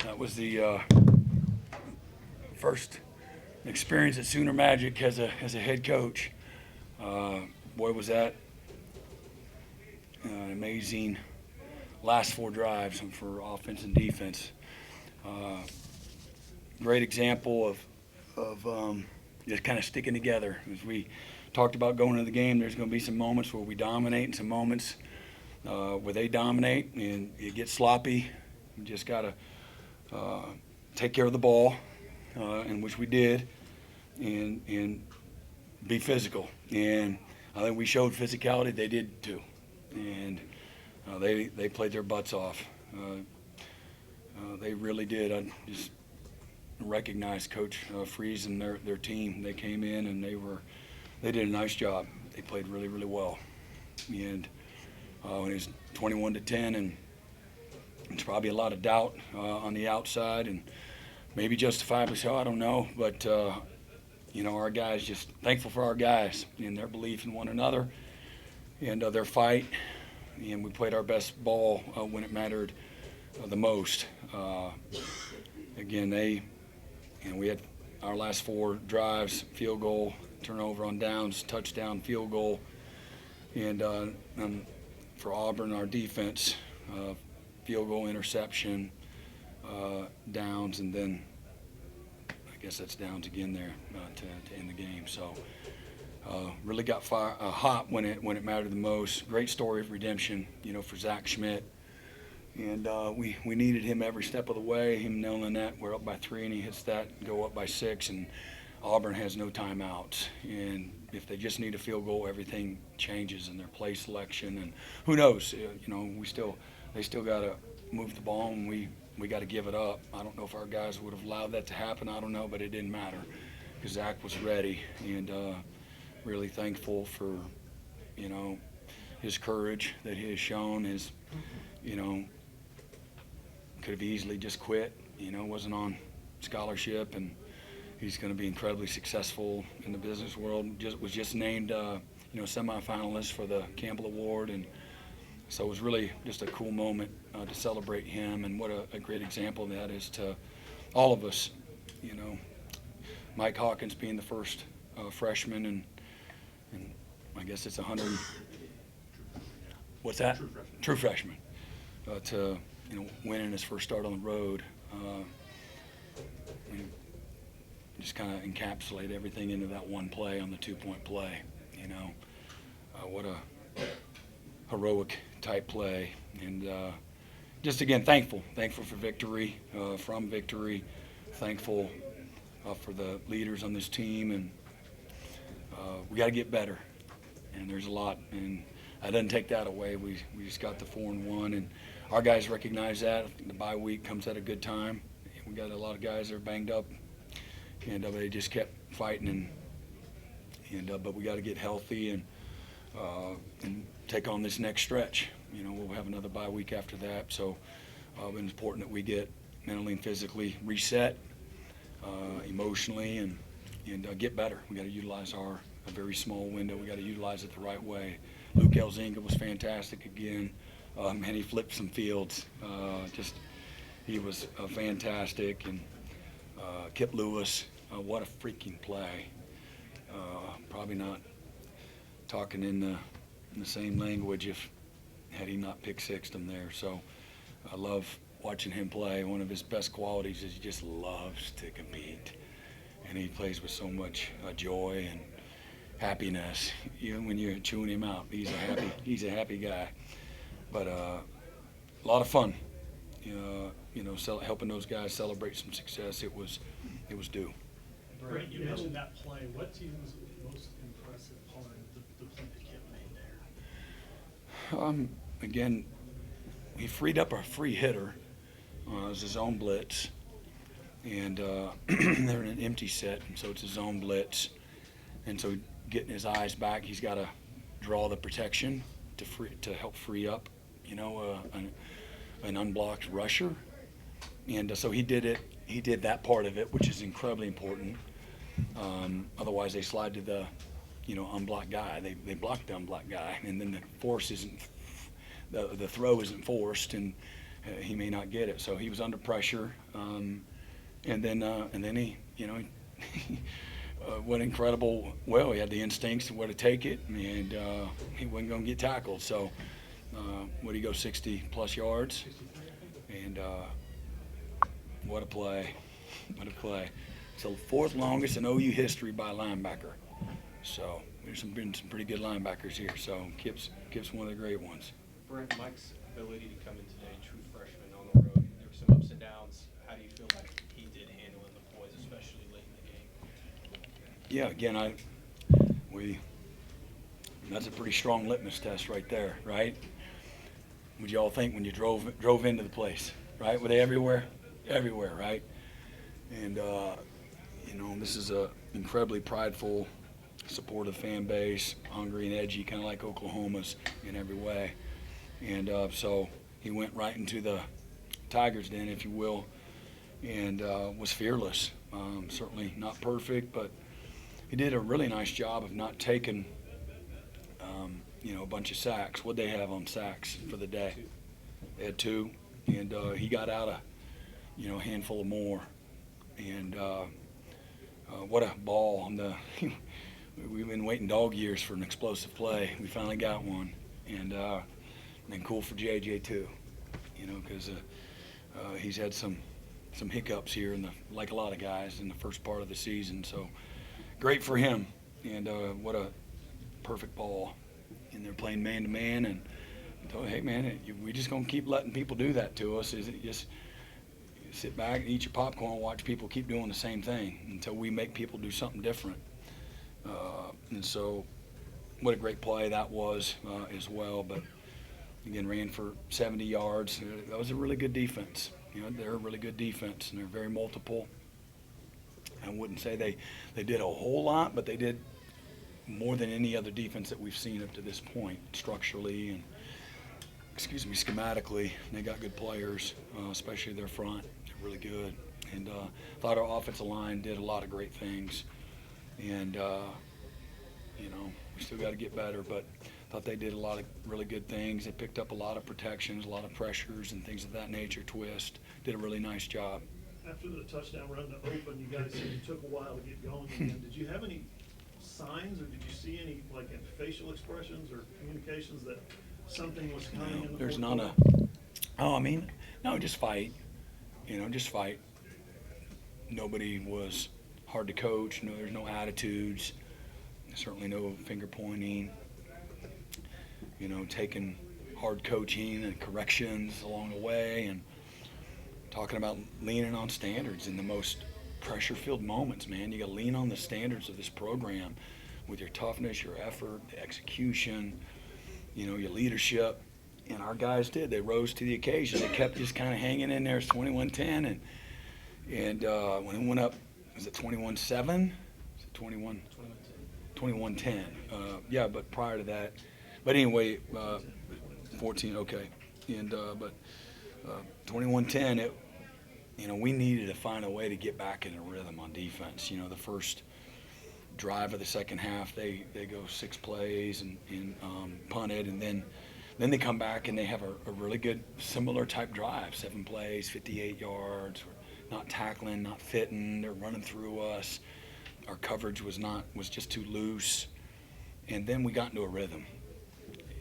That was the first experience at Sooner Magic as a head coach. Boy, was that an amazing last four drives for offense and defense. Uh, Great example of just kind of sticking together. As we talked about going into the game, there's going to be some moments where we dominate and some moments where they dominate and it gets sloppy. You just got to take care of the ball, and which we did, and be physical. And I think we showed physicality. They did too, and they played their butts off. They really did. I just recognize Coach Freeze and their team. They came in and they did a nice job. They played really, really well. And when it was 21-10, and it's probably a lot of doubt on the outside, and maybe justifiably so, I don't know. But our guys, just thankful for our guys and their belief in one another and their fight. And we played our best ball when it mattered the most. Again, we had our last four drives: field goal, turnover on downs, touchdown, field goal, and for Auburn, our defense, field goal, interception, downs, and then I guess that's downs again there to end the game. So really got hot when it mattered the most. Great story of redemption, for Zach Schmidt. And we needed him every step of the way. Him nailing that, we're up by 3, and he hits that, go up by 6, and Auburn has no timeouts. And if they just need a field goal, everything changes in their play selection. And who knows? They still got to move the ball, and we got to give it up. I don't know if our guys would have allowed that to happen. I don't know, but it didn't matter because Zach was ready, and really thankful for his courage that he has shown. His could have easily just quit, wasn't on scholarship, and he's going to be incredibly successful in the business world. Was just named, semifinalist for the Campbell Award, and so it was really just a cool moment to celebrate him, and what a great example that is to all of us. Mike Hawkins being the first freshman, and I guess it's 100. What's that? True freshman. To winning his first start on the road, just kind of encapsulate everything into that one play on the 2-point play. What a heroic type play, and just again thankful for victory, from victory, thankful for the leaders on this team, and we got to get better, and there's a lot, and I didn't take that away. We just got the 4-1, and our guys recognize that. The bye week comes at a good time. We got a lot of guys that are banged up, and they just kept fighting, but we got to get healthy and take on this next stretch. We'll have another bye week after that, so it's important that we get mentally and physically reset, emotionally, and get better. We got to utilize a very small window. We got to utilize it the right way. Luke Elzinga was fantastic again, and he flipped some fields. He was fantastic, and Kip Lewis, what a freaking play. Probably not talking in the same language had he not pick-sixed him there. So I love watching him play. One of his best qualities is he just loves to compete, and he plays with so much joy and happiness. When you're chewing him out, he's a happy guy. But a lot of fun, helping those guys celebrate some success. It was due. Brent, you mentioned that play. What to you was the most impressive part of the play that Kip made there? Again, he freed up a free hitter. It was his own blitz, and they're in an empty set, and so it's his own blitz. And so getting his eyes back, he's got to draw the protection to help free up, an unblocked rusher. And so he did it. He did that part of it, which is incredibly important. Otherwise, they slide to the, unblocked guy. They block the unblocked guy, and then the throw isn't forced, and he may not get it. So he was under pressure, and then he, what incredible. Well, he had the instincts of where to take it, and he wasn't going to get tackled. So, what did he go 60+ yards? And what a play! What a play! So fourth longest in OU history by a linebacker. So there's been some pretty good linebackers here. So Kip's one of the great ones. Brent, Mike's ability to come in today, true freshman on the road, there were some ups and downs. How do you feel like he did handling the boys, especially late in the game? Yeah, again, that's a pretty strong litmus test right there, right? Would you all think when you drove into the place, right? Were they everywhere? Everywhere, right? And this is a incredibly prideful, supportive fan base, hungry and edgy, kind of like Oklahoma's in every way. And so he went right into the Tiger's den, if you will, and was fearless. Certainly not perfect, but he did a really nice job of not taking, a bunch of sacks. What'd they have on sacks for the day? They had 2, and he got out a handful of more. And what a ball on the. We've been waiting dog years for an explosive play. We finally got one, and cool for JJ too, because he's had some hiccups here like a lot of guys in the first part of the season. So great for him, and what a perfect ball. And they're playing man to man, and hey man, we just gonna keep letting people do that to us. Is it just sit back and eat your popcorn and watch people keep doing the same thing until we make people do something different. And so what a great play that was as well. But again, ran for 70 yards. That was a really good defense. They're a really good defense, and they're very multiple. I wouldn't say they did a whole lot, but they did more than any other defense that we've seen up to this point, structurally and schematically. They got good players, especially their front. They're really good. And thought our offensive line did a lot of great things. And, we still got to get better, but thought they did a lot of really good things. They picked up a lot of protections, a lot of pressures and things of that nature, twist. Did a really nice job. After the touchdown run to open, you guys said it took a while to get going again. Did you have any signs, or did you see any, like, in facial expressions or communications that something was coming in the There's fourth none quarter? no, just fight. Just fight. Nobody was hard to coach. No, there's no attitudes. Certainly no finger pointing. Taking hard coaching and corrections along the way, and talking about leaning on standards in the most pressure-filled moments, man. You got to lean on the standards of this program with your toughness, your effort, the execution, your leadership. And our guys did. They rose to the occasion. They kept just kind of hanging in there. It's 21-10, and when it went up, was it 21-7? Was it 21-10. Yeah, but prior to that. But anyway, 14, okay. And but 21-10, we needed to find a way to get back in a rhythm on defense. The first drive of the second half, they go 6 plays and punted, and then they come back and they have a really good similar type drive, 7 plays, 58 yards. We're not tackling, not fitting. They're running through us. Our coverage was just too loose. And then we got into a rhythm,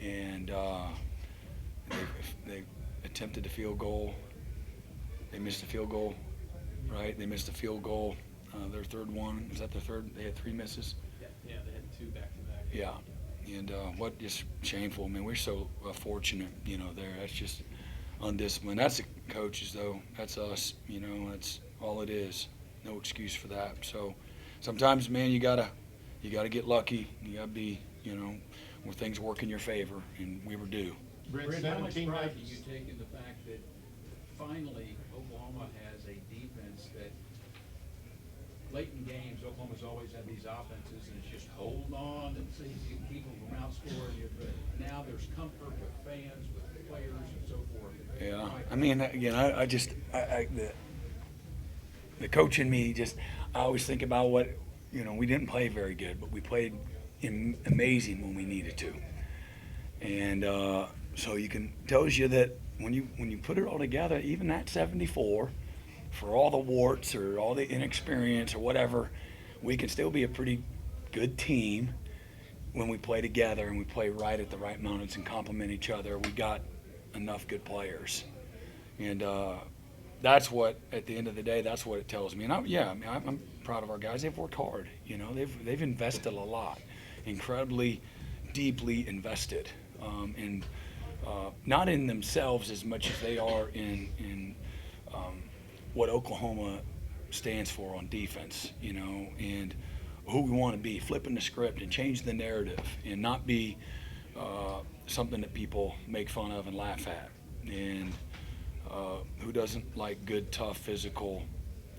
and they attempted a field goal. They missed a field goal, right? They missed a field goal. Their third one, is that their third? They had 3 misses? Yeah, they had 2 back-to-back. Yeah, and what just shameful. I mean, we're so fortunate, there. That's just undisciplined. That's the coaches, though. That's us, that's all it is. No excuse for that. So sometimes, man, you gotta get lucky. You gotta be, where things work in your favor, and we were due. Brent, how much pride do you take in the fact that finally Oklahoma has a defense that late in games, Oklahoma's always had these offenses, and it's just hold on and see if you can keep them from outscoring you. But now there's comfort with fans, with players, and so forth. Yeah, I mean, again, the coach in me I always think about what, we didn't play very good, but we played amazing when we needed to. And so tells you that when you put it all together, even that 74, for all the warts or all the inexperience or whatever, we can still be a pretty good team when we play together and we play right at the right moments and complement each other. We got enough good players, and that's what, at the end of the day, that's what it tells me. And I'm proud of our guys. They've worked hard. They've invested a lot, incredibly deeply invested, in not in themselves as much as they are in what Oklahoma stands for on defense, and who we want to be, flipping the script and change the narrative and not be something that people make fun of and laugh at. And who doesn't like good, tough, physical,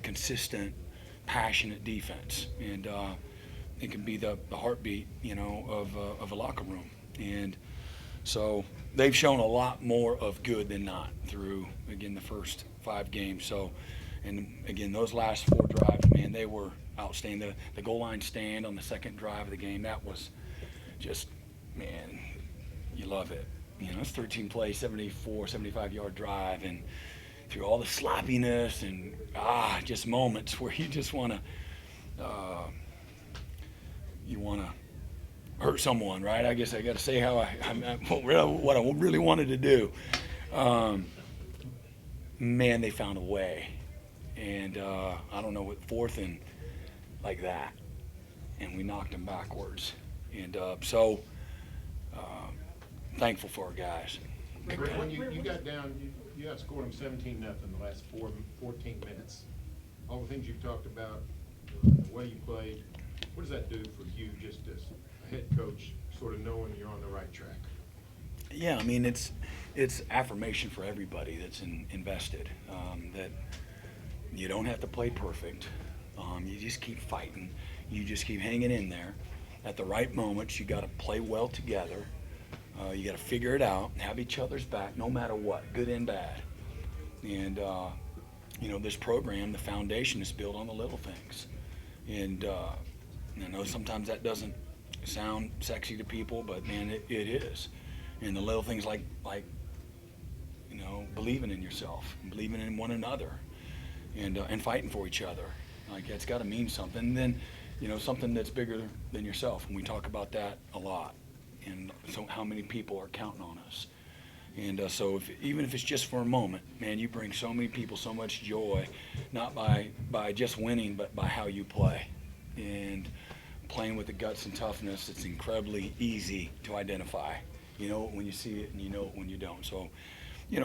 consistent, passionate defense? And it can be the heartbeat, of a locker room. And so they've shown a lot more of good than not through, again, the first 5 games. So, and again, those last 4 drives, man, they were outstanding. The goal line stand on the second drive of the game, that was just, man, you love it. It's 13 play, 74, 75-yard drive, and through all the sloppiness and just moments where you just want to hurt someone, right? I guess I got to say how what I really wanted to do. Man, they found a way, and I don't know what, 4th and like that, and we knocked them backwards, and so thankful for our guys. When you got down, you outscored them 17-0 the last 14 minutes. All the things you've talked about, the way you played, what does that do for you just as a head coach, sort of knowing you're on the right track? Yeah, I mean, it's affirmation for everybody that's invested, that you don't have to play perfect. You just keep fighting. You just keep hanging in there. At the right moments, you got to play well together. You got to figure it out, have each other's back, no matter what, good and bad. And this program, the foundation is built on the little things. And I know sometimes that doesn't sound sexy to people, but man, it is. And the little things like believing in yourself, and believing in one another, and fighting for each other. Like, that's got to mean something. And then, something that's bigger than yourself. And we talk about that a lot. And so how many people are counting on us. And so even if it's just for a moment, man, you bring so many people so much joy, not by just winning, but by how you play. And playing with the guts and toughness, it's incredibly easy to identify. You know it when you see it, and you know it when you don't. So,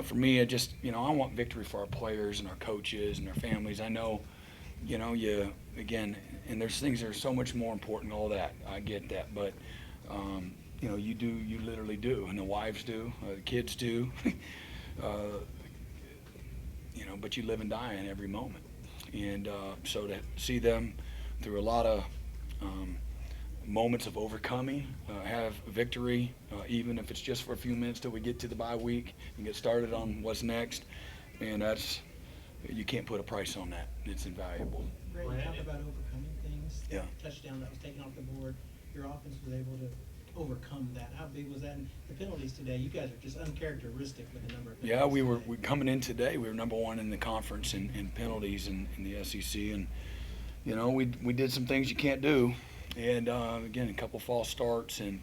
for me, I want victory for our players and our coaches and their families. I know, again, and there's things that are so much more important, all that. I get that. But, you literally do, and the wives do, the kids do, but you live and die in every moment. And so to see them through a lot of moments of overcoming, have victory, even if it's just for a few minutes till we get to the bye week and get started on what's next, and you can't put a price on that. It's invaluable. Brent, you talked about overcoming things. Yeah. Touchdown that was taken off the board. Your offense was able to overcome that. How big was that? And the penalties today, you guys are just uncharacteristic with the number of penalties. Yeah, we today. coming in today. We were number 1 in the conference in penalties in the SEC, and we did some things you can't do, and again, a couple false starts, and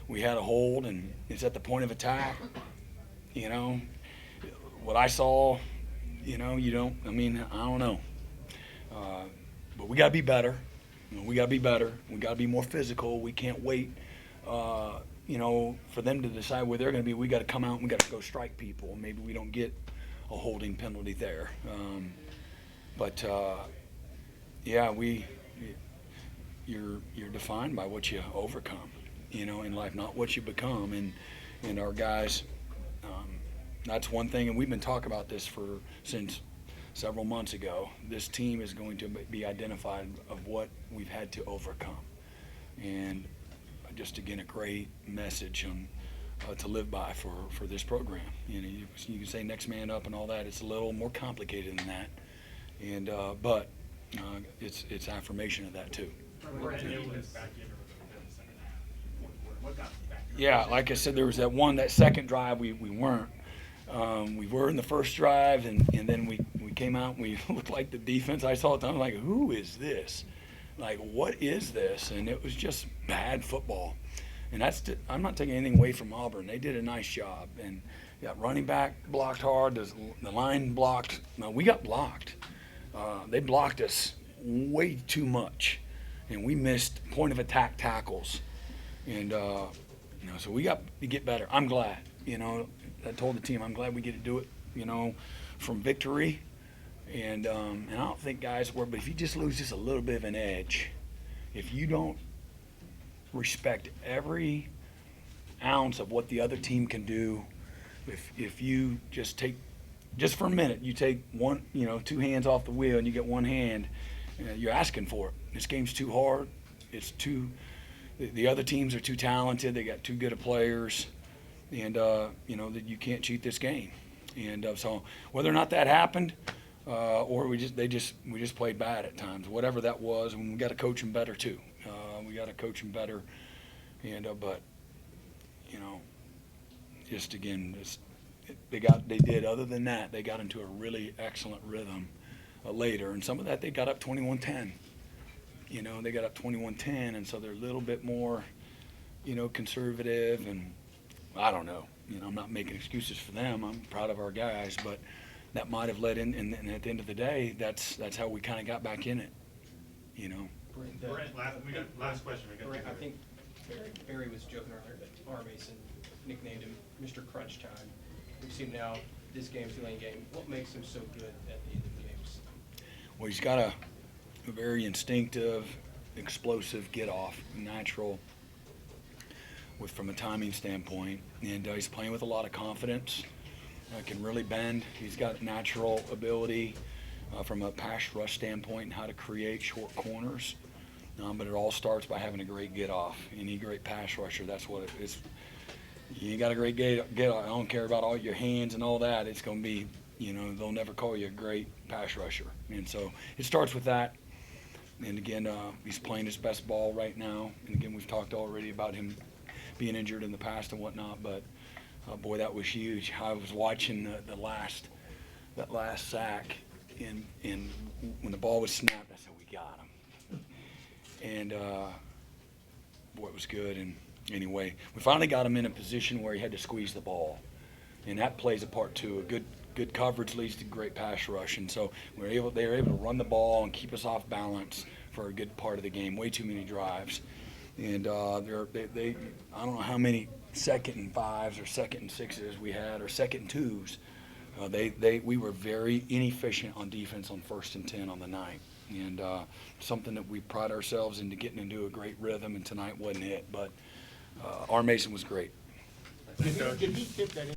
we had a hold, and it's at the point of attack. What I saw, I don't know, but we got to be better. We got to be better. We got to be more physical. We can't wait. For them to decide where they're going to be, we got to come out and we got to go strike people. Maybe we don't get a holding penalty there. You're defined by what you overcome, in life, not what you become. And our guys, that's one thing, and we've been talking about this since several months ago. This team is going to be identified of what we've had to overcome. And just, again, a great message to live by for this program. You can say next man up and all that. It's a little more complicated than that, and but it's affirmation of that too. Yeah, like I said, there was that second drive we weren't. We were in the first drive, and then we came out and we looked like the defense I saw at the time. I'm like, who is this? Like, what is this? And it was just bad football. And I'm not taking anything away from Auburn. They did a nice job. And running back blocked hard. The line blocked. No, we got blocked. They blocked us way too much, and we missed point of attack tackles. And so we got to get better. I'm glad. I told the team I'm glad we get to do it. From victory. And I don't think guys were. But if you just lose just a little bit of an edge, if you don't respect every ounce of what the other team can do, if you just take, just for a minute, you take one, two hands off the wheel and you get one hand, you're asking for it. This game's too hard. The other teams are too talented. They got too good of players, and that you can't cheat this game. And so whether or not that happened, or we just played bad at times, whatever that was, and we got to coach them better too. We got to coach them better, and but just again, they did. Other than that, they got into a really excellent rhythm later, and some of that they got up 21-10. They got up 21-10, and so they're a little bit more, conservative, and I don't know. I'm not making excuses for them. I'm proud of our guys, but that might have led in, and at the end of the day, that's how we kind of got back in it. Brent, we got last question. Brent, I think Barry was joking earlier that R. Mason nicknamed him Mr. Crunch Time. We've seen now this game's the lane game. What makes him so good at the end of the games? Well, he's got a very instinctive, explosive get-off, natural, from a timing standpoint, and he's playing with a lot of confidence. Can really bend. He's got natural ability from a pass rush standpoint and how to create short corners. But it all starts by having a great get-off. Any great pass rusher, that's what it is. You got a great get-off. I don't care about all your hands and all that. It's going to be, they'll never call you a great pass rusher. And so it starts with that. And again, he's playing his best ball right now. And again, we've talked already about him being injured in the past and whatnot. But boy, that was huge. I was watching that last sack, and when the ball was snapped, I said, "We got him." And boy, it was good. And anyway, we finally got him in a position where he had to squeeze the ball, and that plays a part too. A good coverage leads to great pass rush, and so they were able to run the ball and keep us off balance for a good part of the game. Way too many drives, and they I don't know how many 2nd and 5s or 2nd and 6s we had, or 2nd and 2s. We were very inefficient on defense on 1st and 10 on the night, and something that we pride ourselves into getting into a great rhythm. And tonight wasn't it, but R. Mason was great. Did he tip that in?